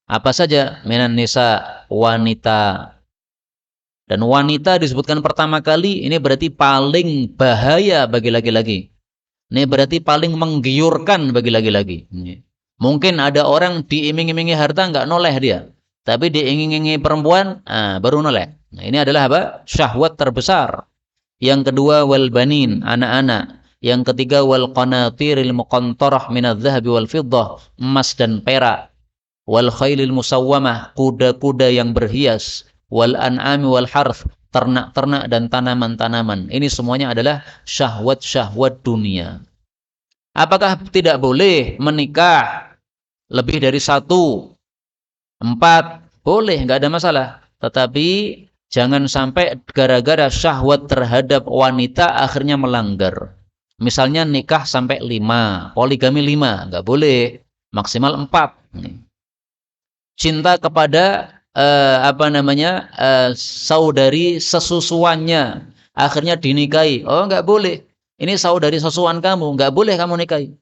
Apa saja? Minan nisa, wanita. Dan wanita disebutkan pertama kali, ini berarti paling bahaya bagi laki-laki. Ini berarti paling menggiurkan bagi laki-laki. Mungkin ada orang diiming-imingi harta nggak noleh dia, tapi diiming-imingi perempuan, baru noleh. Nah, ini adalah apa? Syahwat terbesar. Yang kedua wal banin, anak-anak. Yang ketiga wal qanatiril muqantarah minadz-dzahabi wal fiddah, emas dan perak. Wal khailil musawwamah, kuda-kuda yang berhias. Wal an'ami wal harth, ternak-ternak dan tanaman-tanaman. Ini semuanya adalah syahwat-syahwat dunia. Apakah tidak boleh menikah lebih dari 1, 4? Boleh, nggak ada masalah. Tetapi jangan sampai gara-gara syahwat terhadap wanita akhirnya melanggar. Misalnya nikah sampai 5, poligami 5, nggak boleh. Maksimal 4. Cinta kepada saudari sesusuannya akhirnya dinikahi. Oh, nggak boleh. Ini saudari sesusuan kamu, nggak boleh kamu nikahi.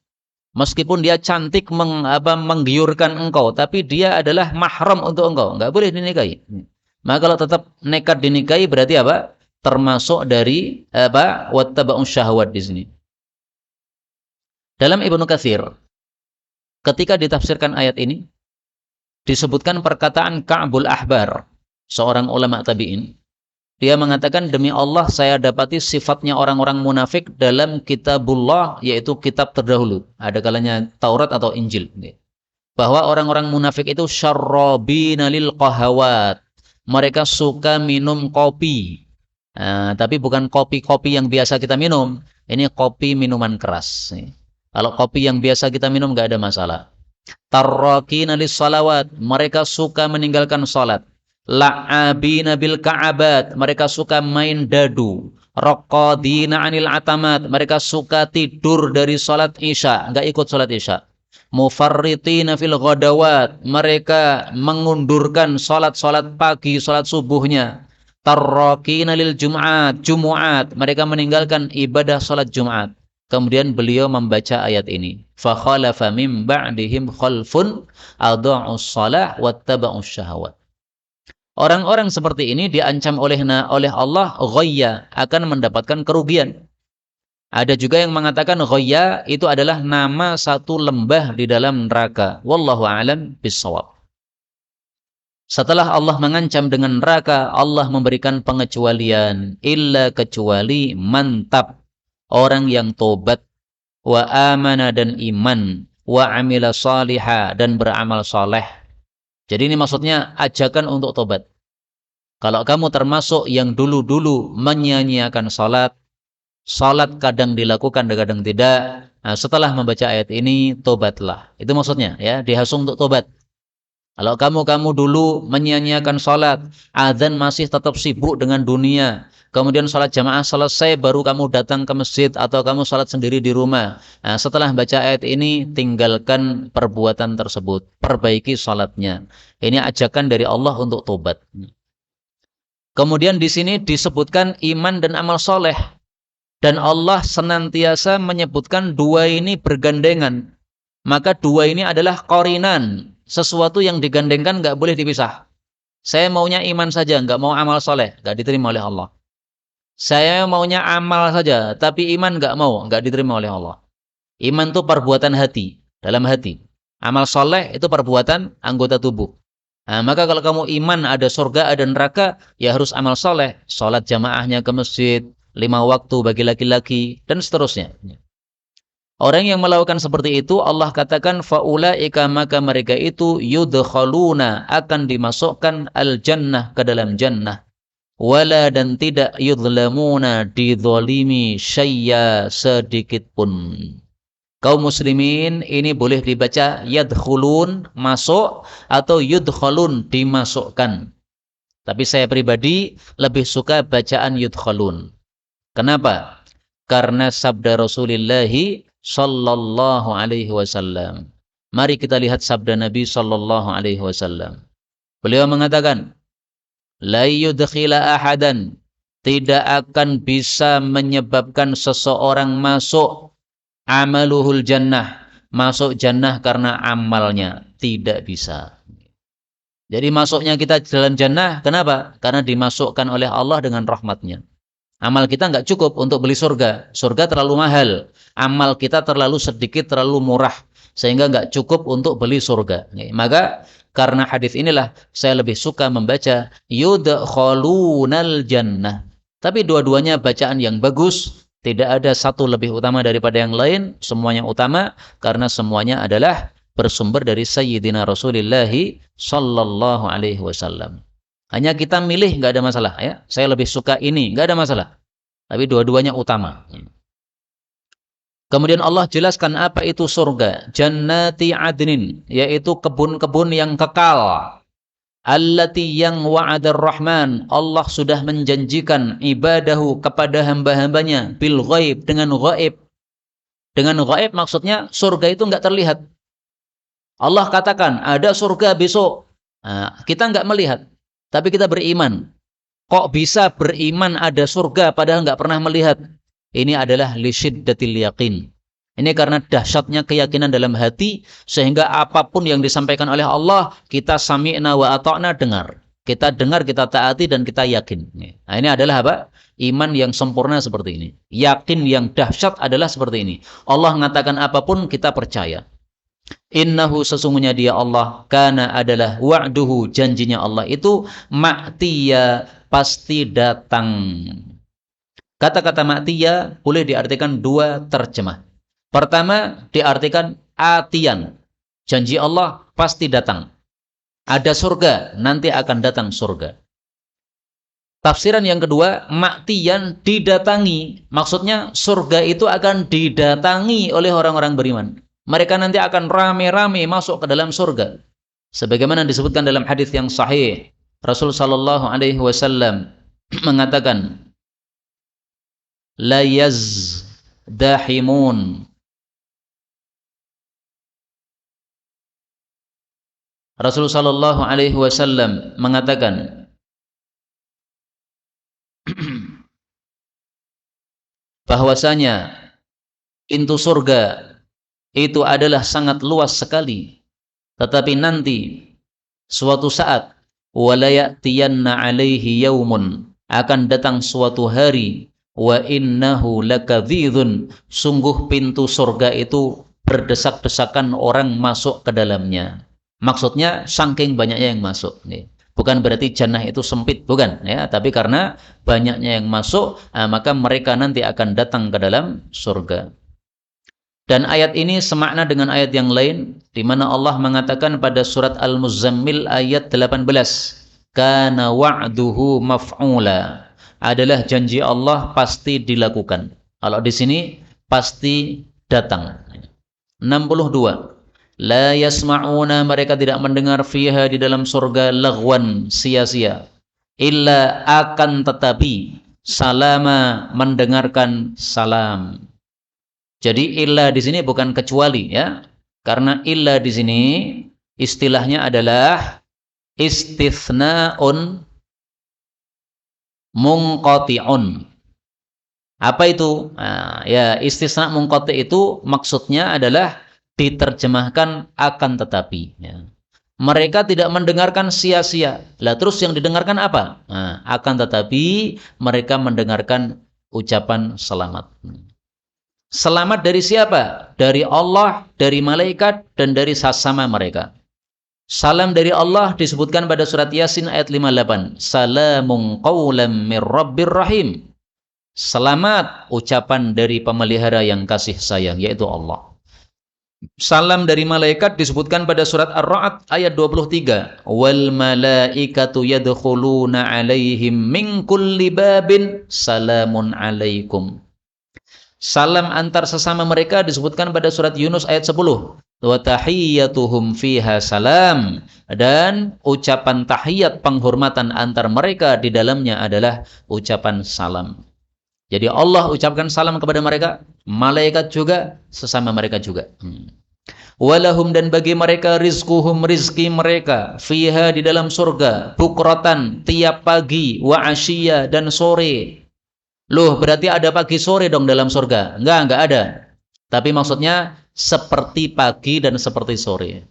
Meskipun dia cantik menggiurkan engkau, tapi dia adalah mahram untuk engkau, nggak boleh dinikahi. Maka kalau tetap nekat dinikahi berarti apa? Termasuk dari wattaba'us syahwat di sini. Dalam Ibnu Katsir, ketika ditafsirkan ayat ini, disebutkan perkataan Ka'bul Ahbar, seorang ulama tabi'in. Dia mengatakan, demi Allah saya dapati sifatnya orang-orang munafik dalam kitabullah, yaitu kitab terdahulu. Ada kalanya Taurat atau Injil. Bahwa orang-orang munafik itu syarrabina lil qahawat. Mereka suka minum kopi. Tapi bukan kopi-kopi yang biasa kita minum. Ini kopi minuman keras. Kalau kopi yang biasa kita minum nggak ada masalah. Tarrakina lis salawat, mereka suka meninggalkan salat. La'abina bil ka'abat, mereka suka main dadu. Raqadina anil atamat, mereka suka tidur dari salat isya, enggak ikut salat isya. Mufarritina fil ghadawat, mereka mengundurkan salat-salat pagi, salat subuhnya. Tarrakina lil jumu'at, mereka meninggalkan ibadah salat Jumat. Kemudian beliau membaca ayat ini. Fa khalafa mim ba'dihim khalfun adha'us shalah wattaba'us syahawat. Orang-orang seperti ini diancam oleh Allah ghayya, akan mendapatkan kerugian. Ada juga yang mengatakan ghayya itu adalah nama satu lembah di dalam neraka. Wallahu a'lam bissawab. Setelah Allah mengancam dengan neraka, Allah memberikan pengecualian, illa kecuali mantap, orang yang tobat, wa amana dan iman, wa amila salihah dan beramal saleh. Jadi ini maksudnya ajakan untuk tobat. Kalau kamu termasuk yang dulu-dulu menyia-nyiakan salat, salat kadang dilakukan kadang tidak, setelah membaca ayat ini tobatlah. Itu maksudnya ya, dihasung untuk tobat. Kalau kamu dulu menyia-nyiakan salat, azan masih tetap sibuk dengan dunia, kemudian sholat jamaah selesai baru kamu datang ke masjid atau kamu sholat sendiri di rumah. Setelah baca ayat ini tinggalkan perbuatan tersebut, perbaiki sholatnya. Ini ajakan dari Allah untuk tobat. Kemudian di sini disebutkan iman dan amal soleh, dan Allah senantiasa menyebutkan dua ini bergandengan. Maka dua ini adalah qorinan, sesuatu yang digandengkan nggak boleh dipisah. Saya maunya iman saja, nggak mau amal soleh, nggak diterima oleh Allah. Saya maunya amal saja, tapi iman nggak diterima oleh Allah. Iman itu perbuatan hati, dalam hati. Amal soleh itu perbuatan anggota tubuh. Maka kalau kamu iman ada surga, ada neraka, ya harus amal soleh. Sholat jamaahnya ke masjid, 5 waktu bagi laki-laki, dan seterusnya. Orang yang melakukan seperti itu, Allah katakan, faulaika, maka mereka itu yudkhaluna, akan dimasukkan al-jannah, ke dalam jannah. wala dan tidak yudlamuna dizalimi syai'a sedikit pun. Kaum muslimin ini boleh dibaca yadkhulun masuk atau yudkhalun dimasukkan. Tapi saya pribadi lebih suka bacaan yudkhalun. Kenapa? Karena sabda Rasulullah sallallahu alaihi wasallam. Mari kita lihat sabda Nabi sallallahu alaihi wasallam. Beliau mengatakan, la yudkhila ahadan, tidak akan bisa menyebabkan seseorang masuk amaluhul jannah, masuk jannah karena amalnya, tidak bisa. Jadi masuknya kita dalam jannah, kenapa? Karena dimasukkan oleh Allah dengan rahmatnya. Amal kita nggak cukup untuk beli surga. Surga terlalu mahal. Amal kita terlalu sedikit, terlalu murah. Sehingga nggak cukup untuk beli surga. Maka karena hadis inilah saya lebih suka membaca yudkhalunal jannah. Tapi dua-duanya bacaan yang bagus. Tidak ada satu lebih utama daripada yang lain. Semuanya utama karena semuanya adalah bersumber dari Sayyidina Rasulullah sallallahu alaihi wasallam. Hanya kita milih nggak ada masalah ya. Saya lebih suka ini, nggak ada masalah. Tapi dua-duanya utama. Kemudian Allah jelaskan apa itu surga. Jannati adnin, yaitu kebun-kebun yang kekal. Allati yang wa'adar rahman, Allah sudah menjanjikan ibadahu kepada hamba-hambanya bil ghaib, dengan ghaib. Dengan ghaib maksudnya surga itu nggak terlihat. Allah katakan ada surga besok. Nah, kita nggak melihat, tapi kita beriman. Kok bisa beriman ada surga padahal nggak pernah melihat? Ini adalah lisyiddatil yaqin. Ini karena dahsyatnya keyakinan dalam hati, sehingga apapun yang disampaikan oleh Allah, kita sami'na wa ata'na, dengar. Kita dengar, kita taati, dan kita yakin. Nah, ini adalah apa? Iman yang sempurna seperti ini. Yakin yang dahsyat adalah seperti ini. Allah mengatakan apapun, kita percaya. Innahu, sesungguhnya dia Allah, kana adalah wa'duhu, janjinya Allah itu ma'tiya, pasti datang. Kata-kata ma'tiya boleh diartikan dua terjemah. Pertama diartikan atian, janji Allah pasti datang. Ada surga, nanti akan datang surga. Tafsiran yang kedua, ma'tiyan, didatangi. Maksudnya surga itu akan didatangi oleh orang-orang beriman. Mereka nanti akan rame-rame masuk ke dalam surga. Sebagaimana disebutkan dalam hadis yang sahih, Rasul sallallahu alaihi wasallam mengatakan, la yazdahimun. Rasulullah sallallahu alaihi wasallam mengatakan bahwasanya pintu surga itu adalah sangat luas sekali, tetapi nanti suatu saat wala ya'tiyanna alaihi yaumun, akan datang suatu hari, wa innahu lakadzidun, sungguh pintu surga itu berdesak-desakan orang masuk ke dalamnya. Maksudnya saking banyaknya yang masuk. Bukan berarti jannah itu sempit, bukan ya, tapi karena banyaknya yang masuk, maka mereka nanti akan datang ke dalam surga. Dan ayat ini semakna dengan ayat yang lain, di mana Allah mengatakan pada surat Al-Muzammil ayat 18, kana wa'duhu maf'ula, adalah janji Allah pasti dilakukan. Kalau di sini pasti datang. 62. La yasma'una, mereka tidak mendengar fiha, di dalam surga, lagwan, sia-sia. Illa, akan tetapi, salama, mendengarkan salam. Jadi illa di sini bukan kecuali ya. Karena illa di sini istilahnya adalah istithna'un munqati'un. Apa itu? Nah, ya, istisna munqati' itu maksudnya adalah diterjemahkan akan tetapi ya. Mereka tidak mendengarkan sia-sia. Lah terus yang didengarkan apa? Nah, akan tetapi mereka mendengarkan ucapan selamat. Selamat dari siapa? Dari Allah, dari malaikat, dan dari sesama mereka. Salam dari Allah disebutkan pada surat Yasin ayat 58. Salamun qawlam mir rabbir rahim. Selamat, ucapan dari pemelihara yang kasih sayang, yaitu Allah. Salam dari malaikat disebutkan pada surat Ar-Ra'd ayat 23. Wal malaikatu yadkhuluna 'alaihim min kulli babin salamun 'alaikum. Salam antar sesama mereka disebutkan pada surat Yunus ayat 10. Wa tahiyyatuhum fiha salam, dan ucapan tahiyat penghormatan antar mereka di dalamnya adalah ucapan salam. Jadi Allah ucapkan salam kepada mereka, malaikat juga, sesama mereka juga. Walahum, dan bagi mereka rizquhum, rizki mereka, fiha di dalam surga, bukratan tiap pagi, wa asyiya dan sore. Loh, berarti ada pagi sore dong dalam surga? Enggak ada. Tapi maksudnya seperti pagi dan seperti sore.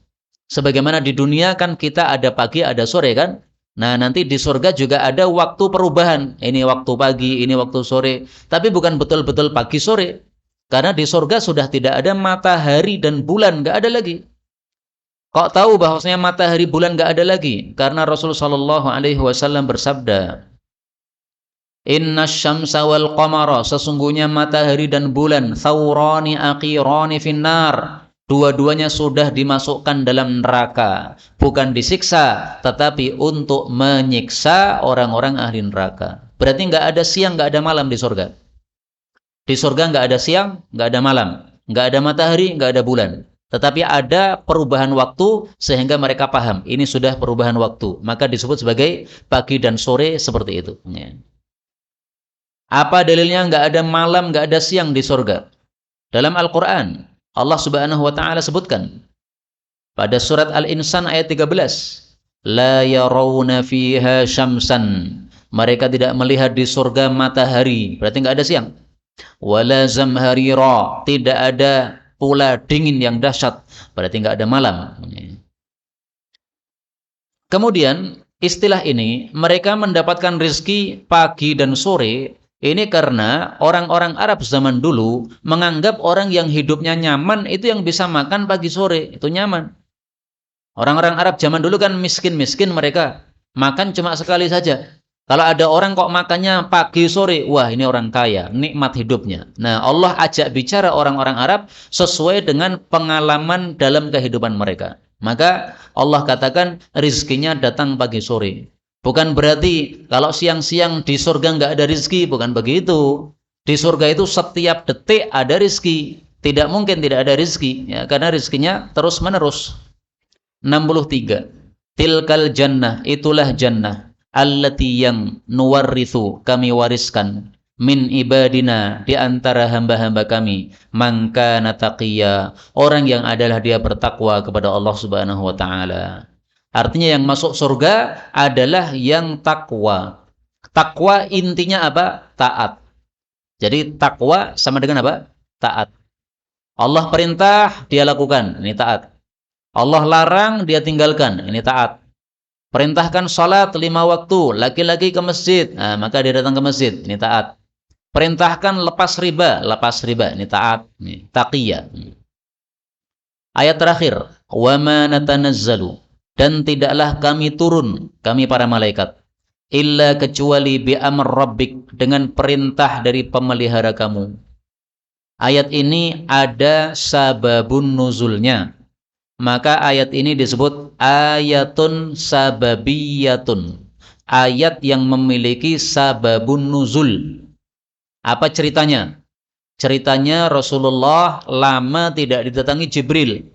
Sebagaimana di dunia kan kita ada pagi, ada sore kan? Nah, nanti di surga juga ada waktu perubahan. Ini waktu pagi, ini waktu sore. Tapi bukan betul-betul pagi sore. Karena di surga sudah tidak ada matahari dan bulan, nggak ada lagi. Kok tahu bahwasanya matahari bulan nggak ada lagi? Karena Rasulullah Shallallahu Alaihi Wasallam bersabda, Inna syamsa wal qamara, sesungguhnya matahari dan bulan, thawrani aqirani finnar, dua-duanya sudah dimasukkan dalam neraka. Bukan disiksa, tetapi untuk menyiksa orang-orang ahli neraka. Berarti nggak ada siang, nggak ada malam di surga. Di surga nggak ada siang, nggak ada malam, nggak ada matahari, nggak ada bulan. Tetapi ada perubahan waktu sehingga mereka paham ini sudah perubahan waktu. Maka disebut sebagai pagi dan sore seperti itu. Apa dalilnya nggak ada malam, nggak ada siang di surga? Dalam Al-Quran, Allah Subhanahu Wa Taala sebutkan pada surat Al-Insan ayat 13, La yarawna fiha syamsan. Mereka tidak melihat di surga matahari, berarti nggak ada siang. Wala zamharira, tidak ada pula dingin yang dahsyat, berarti nggak ada malam. Kemudian istilah ini mereka mendapatkan rezeki pagi dan sore ini karena orang-orang Arab zaman dulu menganggap orang yang hidupnya nyaman itu yang bisa makan pagi sore, itu nyaman. Orang-orang Arab zaman dulu kan miskin-miskin, mereka makan cuma sekali saja. Kalau ada orang kok makannya pagi sore, wah ini orang kaya, nikmat hidupnya. Nah, Allah ajak bicara orang-orang Arab sesuai dengan pengalaman dalam kehidupan mereka. Maka Allah katakan rizkinya datang pagi sore. Bukan berarti kalau siang-siang di surga nggak ada rizki, bukan begitu. Di surga itu setiap detik ada rizki. Tidak mungkin tidak ada rizki, ya, karena rizkinya terus menerus. 63. Tilkal jannah, itulah jannah. Allati, yang nuwarrithu, kami wariskan, min ibadina, di antara hamba-hamba kami, mangka nataqiyya, orang yang adalah dia bertakwa kepada Allah Subhanahu wa taala. Artinya yang masuk surga adalah yang takwa. Takwa intinya apa? Taat. Jadi takwa sama dengan apa? Taat. Allah perintah, dia lakukan, ini taat. Allah larang, dia tinggalkan, ini taat. Perintahkan salat 5 waktu, laki-laki ke masjid, nah, maka dia datang ke masjid, ini taat. Perintahkan lepas riba, ini taat, ini taqiyya. Ayat terakhir, wa ma natanazzalu, dan tidaklah kami turun, kami para malaikat, illa kecuali bi amr rabbik, dengan perintah dari pemelihara kamu. Ayat ini ada sababun nuzulnya. Maka ayat ini disebut ayatun sababiyatun. Ayat yang memiliki sababun nuzul. Apa ceritanya? Ceritanya Rasulullah lama tidak didatangi Jibril.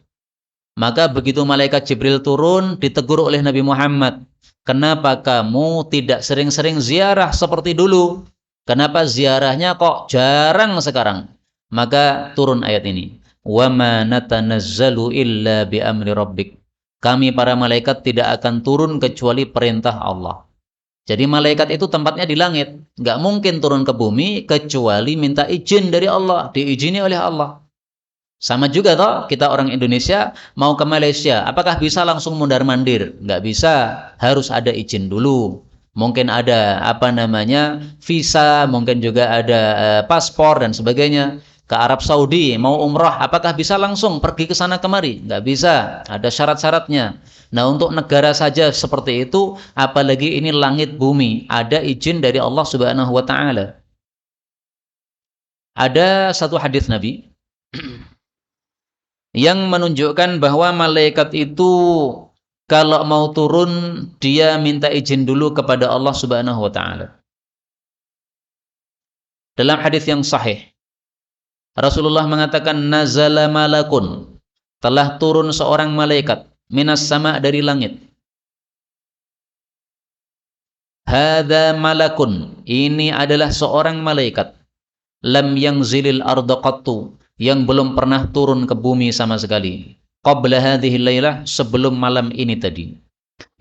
Maka begitu malaikat Jibril turun, ditegur oleh Nabi Muhammad. Kenapa kamu tidak sering-sering ziarah seperti dulu? Kenapa ziarahnya kok jarang sekarang? Maka turun ayat ini. Wa ma natanazzalu illa bi amri rabbik. Kami para malaikat tidak akan turun kecuali perintah Allah. Jadi malaikat itu tempatnya di langit, nggak mungkin turun ke bumi kecuali minta izin dari Allah, diizini oleh Allah. Sama juga toh, kita orang Indonesia mau ke Malaysia, apakah bisa langsung mundar-mandir? Nggak bisa, harus ada izin dulu. Mungkin ada visa, mungkin juga ada paspor dan sebagainya. Ke Arab Saudi mau umrah, apakah bisa langsung pergi ke sana kemari? Nggak bisa, ada syarat-syaratnya. Nah, untuk negara saja seperti itu, apalagi ini langit bumi, ada izin dari Allah Subhanahu wa taala. Ada satu hadis Nabi yang menunjukkan bahwa malaikat itu kalau mau turun dia minta izin dulu kepada Allah Subhanahu wa taala. Dalam hadis yang sahih, Rasulullah mengatakan nazala malakun, telah turun seorang malaikat minas sama dari langit. Hadza malakun, ini adalah seorang malaikat. Lam yanzilil arda qattu, yang belum pernah turun ke bumi sama sekali. Qabla hadhihi lailah, sebelum malam ini tadi.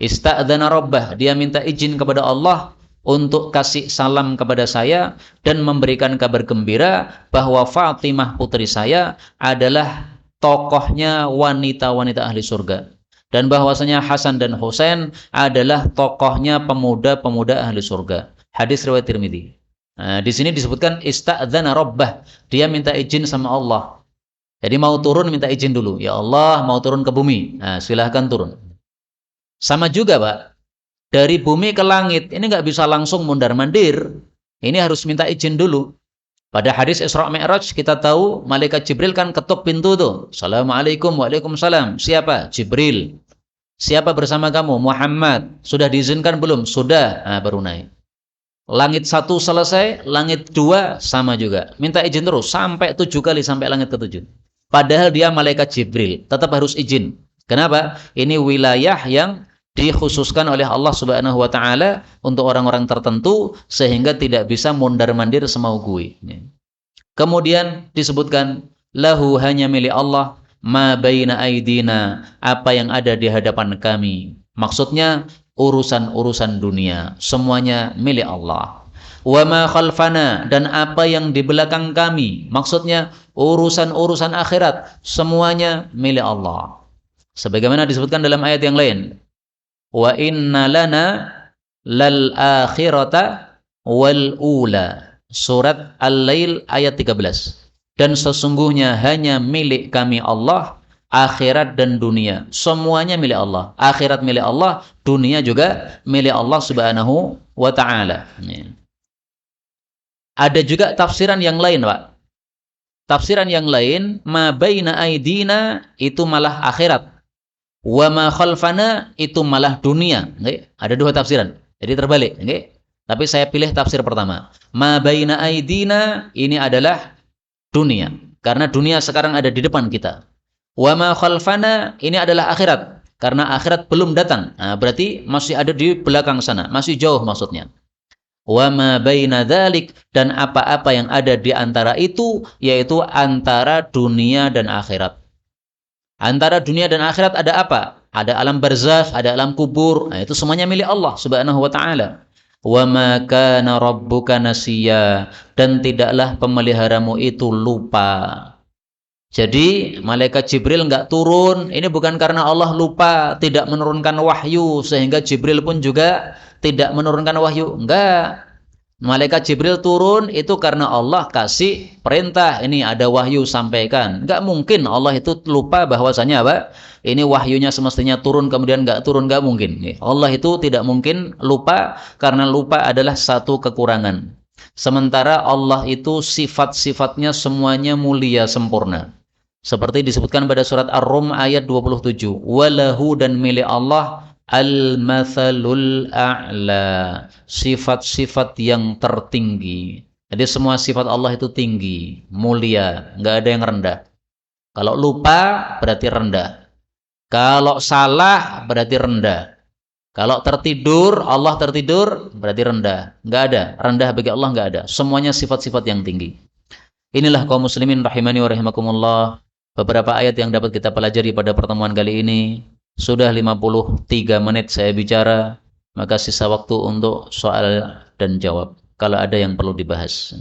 Ista'dzana rabbah, dia minta izin kepada Allah untuk kasih salam kepada saya dan memberikan kabar gembira bahwa Fatimah putri saya adalah tokohnya wanita-wanita ahli surga, dan bahwasanya Hasan dan Husain adalah tokohnya pemuda-pemuda ahli surga. Hadis riwayat Tirmidzi. Nah, di sini disebutkan ista'dzana rabbah, dia minta izin sama Allah. Jadi mau turun minta izin dulu. Ya Allah, mau turun ke bumi. Nah, silahkan turun. Sama juga, Pak. Dari bumi ke langit, ini nggak bisa langsung mundar-mandir. Ini harus minta izin dulu. Pada hadis Isra Mi'raj kita tahu malaikat Jibril kan ketuk pintu tuh. Assalamualaikum, waalaikumsalam. Siapa? Jibril. Siapa bersama kamu? Muhammad. Sudah diizinkan belum? Sudah. Nah, baru naik. Langit 1 selesai, langit 2 sama juga. Minta izin terus sampai 7 kali sampai langit ke-7. Padahal dia malaikat Jibril, tetap harus izin. Kenapa? Ini wilayah yang dikhususkan oleh Allah Subhanahu wa taala untuk orang-orang tertentu sehingga tidak bisa mondar-mandir semau gue. Kemudian disebutkan lahu, hanya milik Allah, ma baina aidina, apa yang ada di hadapan kami. Maksudnya urusan-urusan dunia semuanya milik Allah. Wa ma khalfana, dan apa yang di belakang kami. Maksudnya urusan-urusan akhirat semuanya milik Allah. Sebagaimana disebutkan dalam ayat yang lain, wa inna lana lal akhirata wal ula. Surat Al-Lail ayat 13. Dan sesungguhnya hanya milik kami Allah, akhirat dan dunia. Semuanya milik Allah. Akhirat milik Allah, dunia juga milik Allah Subhanahu wa ta'ala. Ada juga tafsiran yang lain, Pak. Tafsiran yang lain, ma baina aidina itu malah akhirat. Wa ma khalfana itu malah dunia. Okay? Ada dua tafsiran. Jadi terbalik. Okay? Tapi saya pilih tafsir pertama. Ma baina aidina ini adalah dunia. Karena dunia sekarang ada di depan kita. Wa ma khalfana ini adalah akhirat. Karena akhirat belum datang. Nah, berarti masih ada di belakang sana. Masih jauh maksudnya. Wa ma baina dzalik, dan apa-apa yang ada di antara itu, yaitu antara dunia dan akhirat. Antara dunia dan akhirat ada apa? Ada alam barzakh, ada alam kubur. Nah, itu semuanya milik Allah Subhanahu wa taala. Wa ma kana rabbuka nasiya, dan tidaklah pemeliharamu itu lupa. Jadi malaikat Jibril enggak turun, ini bukan karena Allah lupa tidak menurunkan wahyu sehingga Jibril pun juga tidak menurunkan wahyu. Enggak. Malaikat Jibril turun itu karena Allah kasih perintah, ini ada wahyu sampaikan. Enggak mungkin Allah itu lupa bahwasanya apa? Ini wahyunya semestinya turun kemudian enggak turun, enggak mungkin. Allah itu tidak mungkin lupa, karena lupa adalah satu kekurangan. Sementara Allah itu sifat-sifatnya semuanya mulia sempurna. Seperti disebutkan pada surat Ar-Rum ayat 27. Walahu, dan milik Allah al-mathalul a'la, sifat-sifat yang tertinggi. Jadi semua sifat Allah itu tinggi, mulia, enggak ada yang rendah. Kalau lupa berarti rendah. Kalau salah berarti rendah. Kalau tertidur, Allah tertidur berarti rendah. Enggak ada, rendah bagi Allah enggak ada. Semuanya sifat-sifat yang tinggi. Inilah kaum muslimin rahimani wa rahimakumullah, beberapa ayat yang dapat kita pelajari pada pertemuan kali ini. Sudah 53 menit saya bicara, maka sisa waktu untuk soal dan jawab kalau ada yang perlu dibahas.